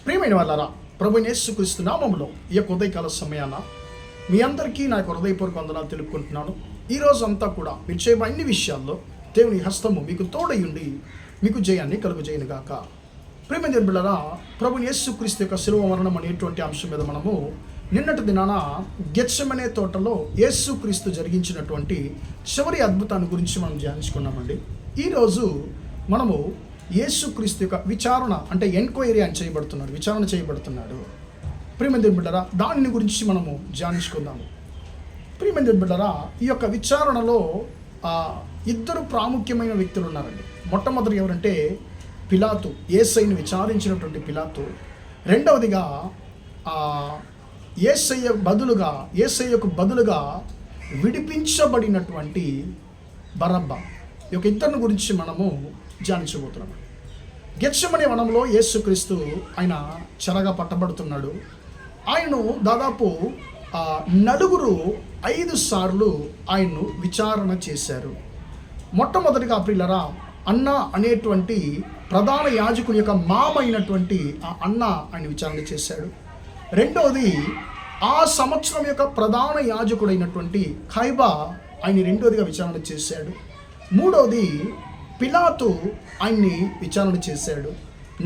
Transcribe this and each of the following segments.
ప్రియమైన వాళ్ళారా, ప్రభువైన యేసుక్రీస్తు నామములో ఈ యొక్క ఉదయకాల సమయాన మీ అందరికీ నా యొక్క హృదయపూర్వక వందనాలు తెలుపుకుంటున్నాను. ఈరోజు అంతా కూడా మీరు చేయబోయే అన్ని విషయాల్లో దేవుని హస్తము మీకు తోడయుండి మీకు జయాన్ని కలుగజేయను గాక. ప్రియమైన బిడ్డలారా, ప్రభువైన యేసుక్రీస్తు యొక్క శిలువ మరణం అనేటువంటి అంశం మీద మనము నిన్నటి దినాన గెత్సెమనే తోటలో యేసుక్రీస్తు జరిగించినటువంటి చివరి అద్భుతాన్ని గురించి మనం ధ్యానించుకున్నామండి. ఈరోజు మనము యేసుక్రీస్తు యొక్క విచారణ అంటే ఎంక్వైరీ అని విచారణ చేయబడుతున్నాడు. ప్రియమైన బిడ్డలారా, దానిని గురించి మనము ధ్యానించుకుందాము. ప్రియమైన బిడ్డలారా, ఈ యొక్క విచారణలో ఇద్దరు ప్రాముఖ్యమైన వ్యక్తులు ఉన్నారండి. మొట్టమొదటి ఎవరంటే పిలాతు, యేసయ్యను విచారించినటువంటి పిలాతు. రెండవదిగా యేసయ్యకు బదులుగా విడిపించబడినటువంటి బరబ్బా. ఈ యొక్క ఇద్దరిని గురించి మనము ధ్యానించబోతున్నాము. గెత్సెమనే వనంలో యేసుక్రీస్తు ఆయన చెరగా పట్టబడుతున్నాడు. ఆయన్ను దాదాపు 5 సార్లు ఆయన్ను విచారణ చేశారు. మొట్టమొదటిగా ప్రియులరా, అన్న అనేటువంటి ప్రధాన యాజకుని యొక్క మామ అయినటువంటి ఆ అన్న ఆయన విచారణ చేశాడు. రెండవది ఆ సంవత్సరం యొక్క ప్రధాన యాజకుడైనటువంటి ఖైబా ఆయన్ని రెండవదిగా విచారణ చేశాడు. మూడవది పిలాతు ఆయన్ని విచారణ చేశాడు.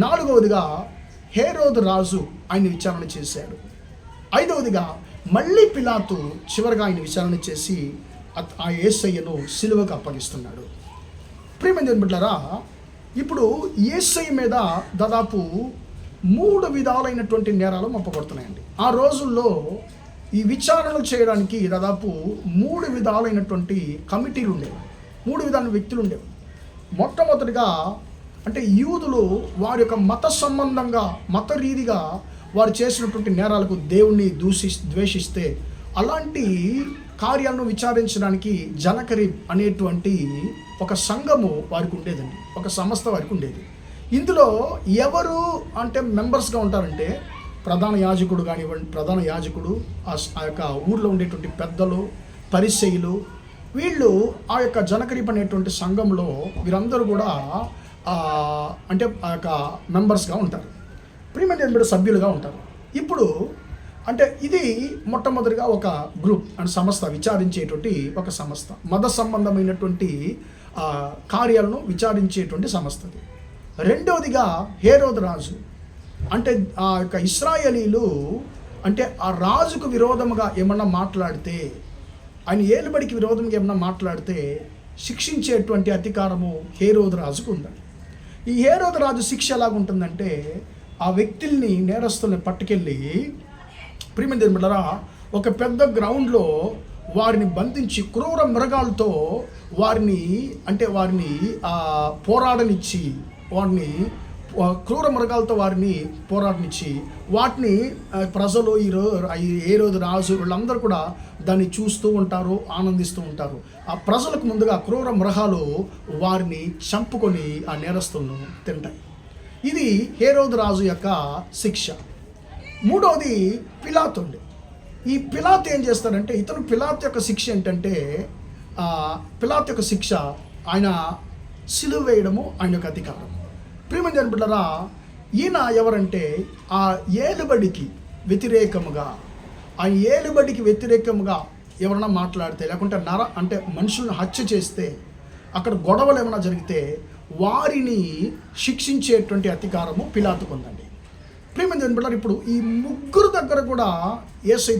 నాలుగవదిగా హేరోదు రాజు ఆయన్ని విచారణ చేశాడు. ఐదవదిగా మళ్ళీ పిలాతు చివరిగా ఆయన విచారణ చేసి ఆ యేసయ్యను సిలువకు అప్పగిస్తున్నాడు. ప్రియమైన బిడ్డలారా, ఇప్పుడు యేసయ్య మీద దాదాపు 3 విధాలైనటువంటి నేరాలు మోపబడుతున్నాయండి. ఆ రోజుల్లో ఈ విచారణలు చేయడానికి దాదాపు 3 విధాలైనటువంటి కమిటీలు ఉండేవి, 3 విధాల వ్యక్తులు ఉండేవి. మొట్టమొదటిగా అంటే యూదులు వారి యొక్క మత సంబంధంగా మత రీతిగా వారు చేసినటువంటి నేరాలకు దేవుణ్ణి ద్వేషిస్తే అలాంటి కార్యాలను విచారించడానికి జనకరీబ్ అనేటువంటి ఒక సంఘము వారికి ఉండేదండి, ఒక సంస్థ వారికి ఉండేది. ఇందులో ఎవరు అంటే మెంబర్స్గా ఉంటారంటే ప్రధాన యాజకుడు ఆ యొక్క ఊర్లో ఉండేటువంటి పెద్దలు, పరిసయ్యులు, వీళ్ళు ఆ యొక్క జనకరీబ్ అనేటువంటి సంఘంలో వీరందరూ కూడా అంటే ఆ యొక్క మెంబర్స్గా ఉంటారు, ప్రియమైన సభ్యులుగా ఉంటారు. ఇప్పుడు అంటే ఇది మొట్టమొదటిగా ఒక గ్రూప్ అండ్ సంస్థ, విచారించేటువంటి ఒక సంస్థ, మత సంబంధమైనటువంటి కార్యాలను విచారించేటువంటి సంస్థది. రెండవదిగా హేరోదు రాజు, అంటే ఆ యొక్క ఇశ్రాయేలీలు అంటే ఆ రాజుకు విరోధముగా ఏమన్నా మాట్లాడితే, ఆయన ఏలుబడికి విరోధంగా ఏమన్నా మాట్లాడితే శిక్షించేటువంటి అధికారము హేరోదు రాజుకు ఉందండి. ఈ హేరోదు రాజు శిక్ష ఎలాగుంటుందంటే ఆ వ్యక్తుల్ని, నేరస్తుల్ని పట్టుకెళ్ళి ప్రియమైన బిడ్డలారా ఒక పెద్ద గ్రౌండ్లో వారిని బంధించి క్రూర మృగాలతో వారిని పోరాడనిచ్చి, క్రూర మృగాలతో వారిని పోరాడనిచ్చి వాటిని ప్రజలు ఏ రోజు రాజు వీళ్ళందరూ కూడా దాన్ని చూస్తూ ఉంటారు, ఆనందిస్తూ ఉంటారు. ఆ ప్రజలకు ముందుగా క్రూర మృగాలు వారిని చంపుకొని ఆ నేరస్తులను తింటాయి. ఇది హేరోదు రాజు యొక్క శిక్ష. మూడవది పిలాతు అండి. ఈ పిలాతు ఏం చేస్తారంటే, పిలాతు యొక్క శిక్ష ఏంటంటే పిలాతు యొక్క శిక్ష ఆయన సిలువ వేయడము ఆయన యొక్క అధికారం. ప్రియమైన బిడ్డలారా, ఈయన ఎవరంటే ఆ ఏలుబడికి వ్యతిరేకముగా ఎవరైనా మాట్లాడితే, లేకుంటే అంటే మనుషులను హత్య చేస్తే, అక్కడ గొడవలు ఏమైనా జరిగితే వారిని శిక్షించేటువంటి అధికారము పిలాతుకు ఉందండి. ప్రియమైన బిడ్డలారా, ఇప్పుడు ఈ ముగ్గురు దగ్గర కూడా యేసయ్య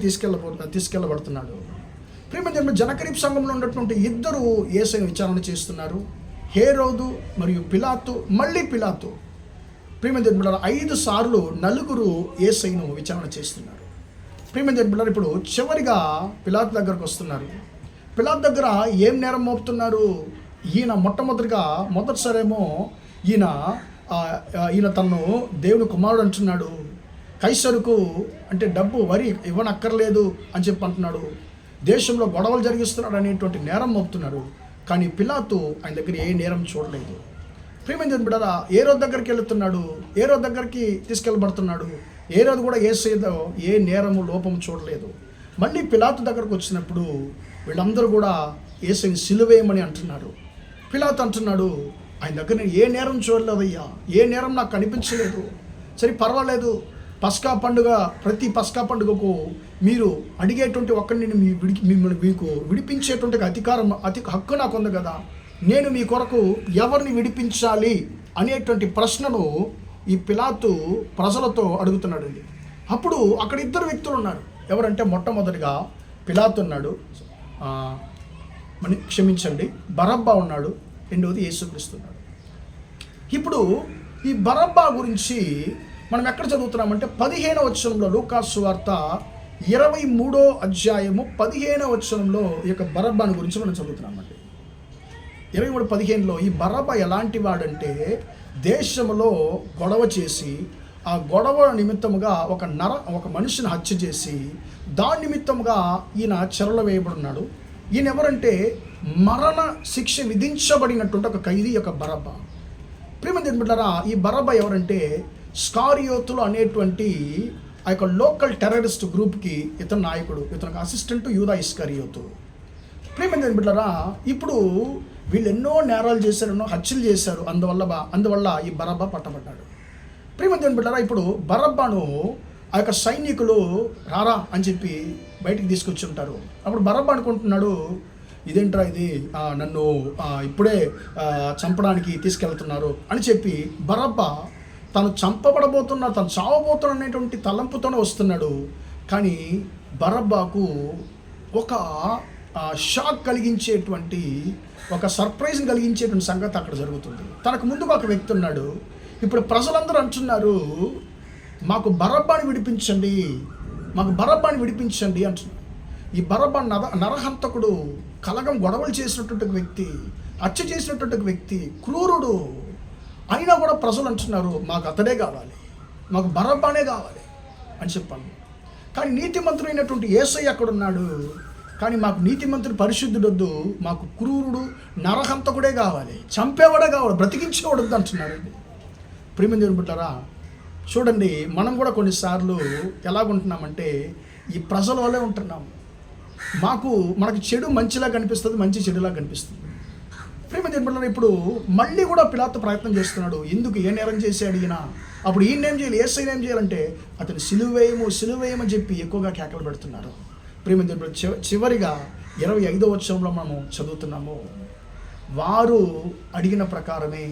తీసుకెళ్ళబడుతున్నాడు. ప్రియమైన జనకరీబ్ సంఘంలో ఉన్నటువంటి ఇద్దరు యేసయ్యను విచారణ చేస్తున్నారు, హేరోదు మరియు పిలాతు. మళ్ళీ పిలాతు ప్రియమైన బిడ్డలారా 5 సార్లు 4 యేసయ్యను విచారణ చేస్తున్నారు. ప్రియమైన బిడ్డలారా, ఇప్పుడు చివరిగా పిలాతు దగ్గరకు వస్తున్నారు. పిలాతు దగ్గర ఏం నేరం మోపుతున్నారు? ఈయన మొదటిసారేమో ఈయన తను దేవుని కుమారుడు అంటున్నాడు, కైసరుకు అంటే డబ్బు ఇవ్వనక్కర్లేదు అని చెప్పి అంటున్నాడు, దేశంలో గొడవలు జరిగిస్తున్నాడు అనేటువంటి నేరం మోపుతున్నాడు. కానీ పిలాతు ఆయన దగ్గర ఏ నేరం చూడలేదు. ప్రియమైన బిడ్డలారా, హేరోదు దగ్గరికి వెళుతున్నాడు, హేరోదు దగ్గరికి తీసుకెళ్ళబడుతున్నాడు. హేరోదు కూడా యేసయ్యలో ఏ నేరము లోపము చూడలేదు. మళ్ళీ పిలాతు దగ్గరకు వచ్చినప్పుడు వీళ్ళందరూ కూడా యేసయ్యని సిలువేయమని అంటున్నారు. పిలాతు అంటున్నాడు, ఆయన దగ్గర నేను ఏ నేరం చూడలేదయ్యా, ఏ నేరం నాకు కనిపించలేదు, సరే పర్వాలేదు, పస్కా పండుగ, ప్రతి పస్కా పండుగకు మీరు అడిగేటువంటి ఒక్కడిని మిమ్మల్ని మీకు విడిపించేటువంటి హక్కు నాకు ఉంది కదా, నేను మీ కొరకు ఎవరిని విడిపించాలి అనేటువంటి ప్రశ్నను ఈ పిలాతు ప్రజలతో అడుగుతున్నాడండి. అప్పుడు అక్కడ ఇద్దరు వ్యక్తులు ఉన్నారు. ఎవరంటే మొట్టమొదటిగా పిలాతు ఉన్నాడు, క్షమించండి, బరబ్బా ఉన్నాడు, రెండవది యేసుక్రీస్తు ఉన్నాడు. ఇప్పుడు ఈ బరబ్బా గురించి మనం ఎక్కడ చదువుతున్నామంటే 15వ వచనంలో, లూకాసు సువార్త 23వ అధ్యాయము 15వ వచనంలో ఈ యొక్క బరబ్బాను గురించి మనం చదువుతున్నామండి. 23:15లో ఈ బరబ్బా ఎలాంటి వాడంటే దేశంలో గొడవ చేసి, ఆ గొడవ నిమిత్తముగా ఒక మనిషిని హత్య చేసి దాని నిమిత్తముగా ఈయన చెరలో వేయబడున్నాడు. ఈయన ఎవరంటే మరణ శిక్ష విధించబడినటువంటి ఒక ఖైదీ యొక్క బరబ్బా. ప్రియమైన బిడ్డలారా, ఈ బరబ్బా ఎవరంటే స్కారియోతులు అనేటువంటి ఆ యొక్క లోకల్ టెర్రరిస్ట్ గ్రూప్కి ఇతను నాయకుడు, ఇతనికి అసిస్టెంట్ యూదా ఇస్కరియోతు. ప్రియమైన బిడ్డలారా, ఇప్పుడు వీళ్ళు ఎన్నో నేరాలు చేశారు, ఎన్నో హత్యలు చేశారు, అందువల్ల ఈ బరబ్బా పట్టబడ్డాడు. ప్రియమైన బిడ్డలారా, ఇప్పుడు బరబ్బాను ఆ యొక్క సైనికులు రారా అని చెప్పి బయటికి తీసుకొచ్చి ఉంటారు. అప్పుడు బరబ్బా అనుకుంటున్నాడు, ఇదేంట్రా ఇది, నన్ను ఇప్పుడే చంపడానికి తీసుకెళ్తున్నారు అని చెప్పి బరబ్బా తను చంపబడబోతున్నా, తను చావబోతున్నా అనేటువంటి తలంపుతోనే వస్తున్నాడు. కానీ బరబ్బాకు ఒక షాక్ కలిగించేటువంటి, ఒక సర్ప్రైజ్ కలిగించేటువంటి సంగతి అక్కడ జరుగుతుంది. తనకు ముందుగా ఒక వ్యక్తి ఉన్నాడు. ఇప్పుడు ప్రజలందరూ అంటున్నారు, మాకు బరబ్బాని విడిపించండి, మాకు బరబ్బాని విడిపించండి అంటున్నారు. ఈ బరబ్బా నరహంతకుడు, కలగం గొడవలు చేసినటువంటి వ్యక్తి, హత్య చేసినటువంటి వ్యక్తి, క్రూరుడు. అయినా కూడా ప్రజలు అంటున్నారు, మాకు అతడే కావాలి, మాకు బరబ్బానే కావాలి అని చెప్పాను. కానీ నీతిమంతుడైనటువంటి యేసయ్య అక్కడున్నాడు. కానీ మాకు నీతిమంతుడు, పరిశుద్ధుడొద్దు, మాకు క్రూరుడు, నరహంతకుడే కావాలి, చంపేవాడే కావాలి, బ్రతికించేవాడొద్దు అంటున్నాడండి. ప్రియమైన దేవుని బిడ్డలారా, చూడండి, మనం కూడా కొన్నిసార్లు ఎలాగుంటున్నామంటే ఈ ప్రజల వల్లే ఉంటున్నాము. మనకు చెడు మంచిలా కనిపిస్తుంది, మంచి చెడులా కనిపిస్తుంది. ప్రియమైన దేవుని బిడ్డలారా, ఇప్పుడు మళ్ళీ కూడా పిలాతు ప్రయత్నం చేస్తున్నాడు. ఎందుకు, ఏ నేరం చేశాడు ఈయన? అప్పుడు ఈయన ఏం చేయాలి, యేసయ్యను ఏం చేయాలంటే అతను సిలువేయమని చెప్పి ఎక్కువగా కేకలు పెడుతున్నారు. ప్రియమైన దేవుని బిడ్డలారా, చివరిగా 25వ వచనంలో మనము చదువుతున్నాము, వారు అడిగిన ప్రకారమే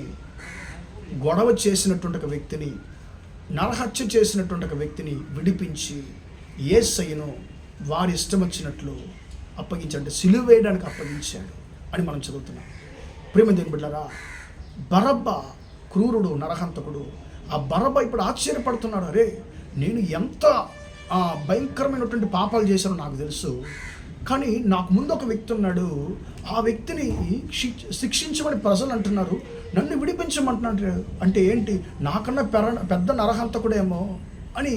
గొడవ చేసినటువంటి ఒక వ్యక్తిని, నరహత్య చేసినటువంటి ఒక వ్యక్తిని విడిపించి యేసయ్యను వారి ఇష్టం వచ్చినట్లు అప్పగించాడు, సిలువ వేయడానికి అప్పగించాడు అని మనం చదువుతున్నాం. ప్రియమైన దేవుని బిడ్డలారా, బరబ్బా క్రూరుడు, నరహంతకుడు. ఆ బరబ్బా ఇప్పుడు ఆశ్చర్యపడుతున్నాడు, అరే నేను ఎంత భయంకరమైనటువంటి పాపాలు చేశానో నాకు తెలుసు, కానీ నాకు ముందు ఒక వ్యక్తి ఉన్నాడు, ఆ వ్యక్తిని శిక్షించమని ప్రజలు అంటున్నారు, నన్ను విడిపించమంటున్నాడు. అంటే ఏంటి, నాకన్నా పెద్ద నరహంతకుడేమో అని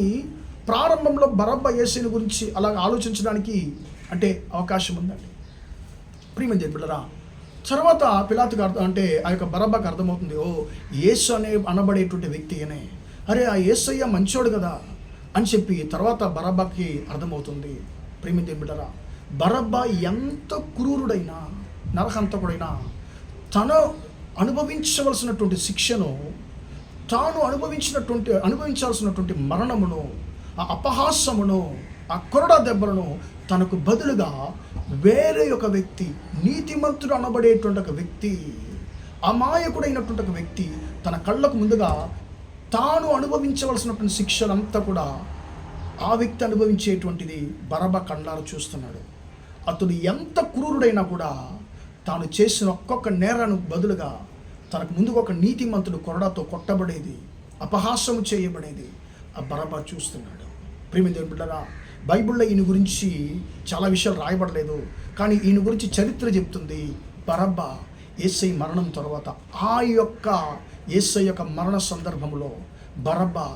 ప్రారంభంలో బరబ్బా యేసుని గురించి అలా ఆలోచించడానికి అంటే అవకాశం ఉందండి. ప్రియమైన దేవుని బిడ్డలారా, తర్వాత పిలాతుకు అంటే ఆ యొక్క బరబ్బాకు అర్థమవుతుంది, ఓ యేసు అనబడేటువంటి వ్యక్తి అనే, అరే ఆ యేసయ్య మంచోడు కదా అని చెప్పి తర్వాత బరబ్బాకి అర్థమవుతుంది. ప్రియమైన దేవుని బిడ్డలారా, బరబ్బా ఎంత క్రూరుడైనా, నరహంతకుడైనా తను అనుభవించవలసినటువంటి శిక్షను, తాను అనుభవించాల్సినటువంటి మరణమును, ఆ అపహాసమును, ఆ కొరడా దెబ్బలను తనకు బదులుగా వేరే ఒక వ్యక్తి, నీతిమంతుడు అనబడేటువంటి ఒక వ్యక్తి, అమాయకుడైనటువంటి ఒక వ్యక్తి తన కళ్ళకు ముందుగా తాను అనుభవించవలసినటువంటి శిక్షలంతా కూడా ఆ వ్యక్తి అనుభవించేటువంటిది బరబ్బా కళ్ళారా చూస్తున్నాడు. అతడు ఎంత క్రూరుడైనా కూడా తాను చేసిన ఒక్కొక్క నేరానికి బదులుగా తనకు ముందుగా ఒక నీతిమంతుడు కొరడాతో కొట్టబడేది, అపహాసము చేయబడేది ఆ బరబ్బా చూస్తున్నాడు. ప్రియమైన దేవుని బిడ్డలారా, బైబిల్లో ఈయన గురించి చాలా విషయాలు రాయబడలేదు, కానీ ఈయన గురించి చరిత్ర చెప్తుంది. బరబ్బా యేసయ్య మరణం తర్వాత, ఆ యొక్క యేసయ్య యొక్క మరణ సందర్భంలో బరబ్బా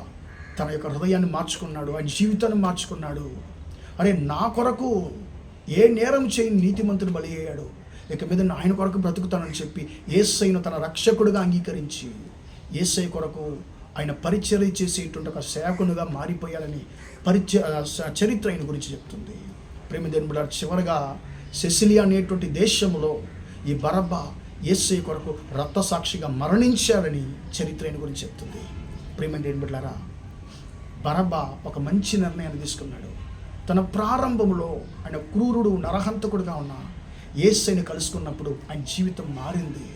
తన యొక్క హృదయాన్ని మార్చుకున్నాడు, ఆయన జీవితాన్ని మార్చుకున్నాడు. అరే నా కొరకు ఏ నేరం చేయని నీతిమంతుడు బలి అయ్యాడు, ఇక మీద ఆయన కొరకు బ్రతుకుతానని చెప్పి యేసయ్యను తన రక్షకుడిగా అంగీకరించి యేసయ్య కొరకు ఆయన పరిచర్య చేసేటువంటి ఒక సేవకునిగా మారిపోయాడని చరిత్ర ఆయన గురించి చెప్తుంది. ప్రేమ దేవుని బిడ్డలారా, చివరగా సెసిలియా అనేటువంటి దేశంలో ఈ బరబ్బా యేసయ్య కొరకు రక్తసాక్షిగా మరణించాడని చరిత్ర ఆయన గురించి చెప్తుంది. ప్రేమ దేవుని బిడ్డలారా, బరబ్బా ఒక మంచి నిర్ణయాన్ని తీసుకున్నాడు. తన ప్రారంభంలో ఆయన క్రూరుడు నరహంతకుడుగా ఉన్న యేసయ్యని కలుసుకున్నప్పుడు ఆయన జీవితం మారింది.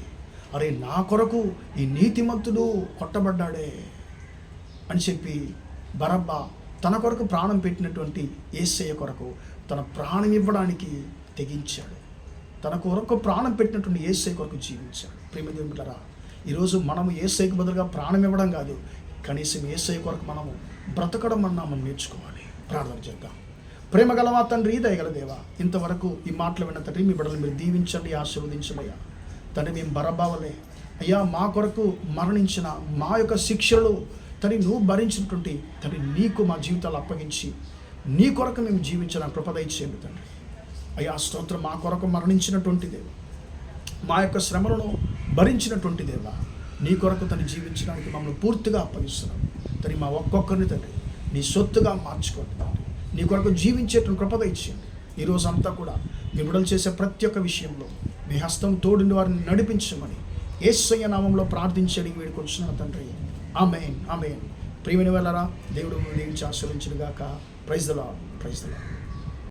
అరే, నా కొరకు ఈ నీతిమంతుడు కొట్టబడ్డాడే అని చెప్పి బరబ్బా తన కొరకు ప్రాణం పెట్టినటువంటి యేసయ్య కొరకు తన ప్రాణం ఇవ్వడానికి తెగించాడు. తన కొరకు ప్రాణం పెట్టినటువంటి యేసయ్య కొరకు జీవించాడు. ప్రియమైన బిడ్డలారా, ఈరోజు మనము యేసయ్యకు బదులుగా ప్రాణం ఇవ్వడం కాదు, కనీసం యేసయ్య కొరకు మనము బ్రతకడం అన్నా మనం నేర్చుకోవాలి. ప్రార్థన చేద్దాం. ప్రేమ గలవా తండ్రి, దయగల దేవా, ఇంతవరకు ఈ మాటలు విన్న తండ్రి, మీ బిడ్డలు మీరు దీవించండి, ఆశీర్వదించమయ్యా. తండ్రి, మేము బరబ్బవలే అయ్యా, మా కొరకు మరణించిన మా యొక్క శిక్షలు తండ్రి నువ్వు భరించినటువంటి తండ్రి నీకు మా జీవితాలు అప్పగించి నీ కొరకు మేము జీవించడానికి కృప దయచేయండి తండ్రి. అయ్యా స్తోత్రం, మా కొరకు మరణించినటువంటి దేవ, మా యొక్క శ్రమలను భరించినటువంటి దేవ, నీ కొరకు తను జీవించడానికి మమ్మల్ని పూర్తిగా అప్పగిస్తున్నాం తండ్రి. మా ఒక్కొక్కరిని తండ్రి నీ సొత్తుగా మార్చుకోండి తండ్రి. నీ కొరకు జీవించేటువంటి కృప దయచేయండి. ఈరోజు అంతా కూడా మీ బిడ్డలు చేసే ప్రతి ఒక్క విషయంలో మీ హస్తం తోడుని వారిని నడిపించమని యేసయ్య నామంలో ప్రార్థించి అడిగి వేడుకొచ్చున్నాను తండ్రి. ఆమేన్, ఆమేన్. ప్రియమైన వాళ్ళారా, దేవుడు దీవించి ఆశీర్వదించును గాక. Praise the Lord, praise the lord.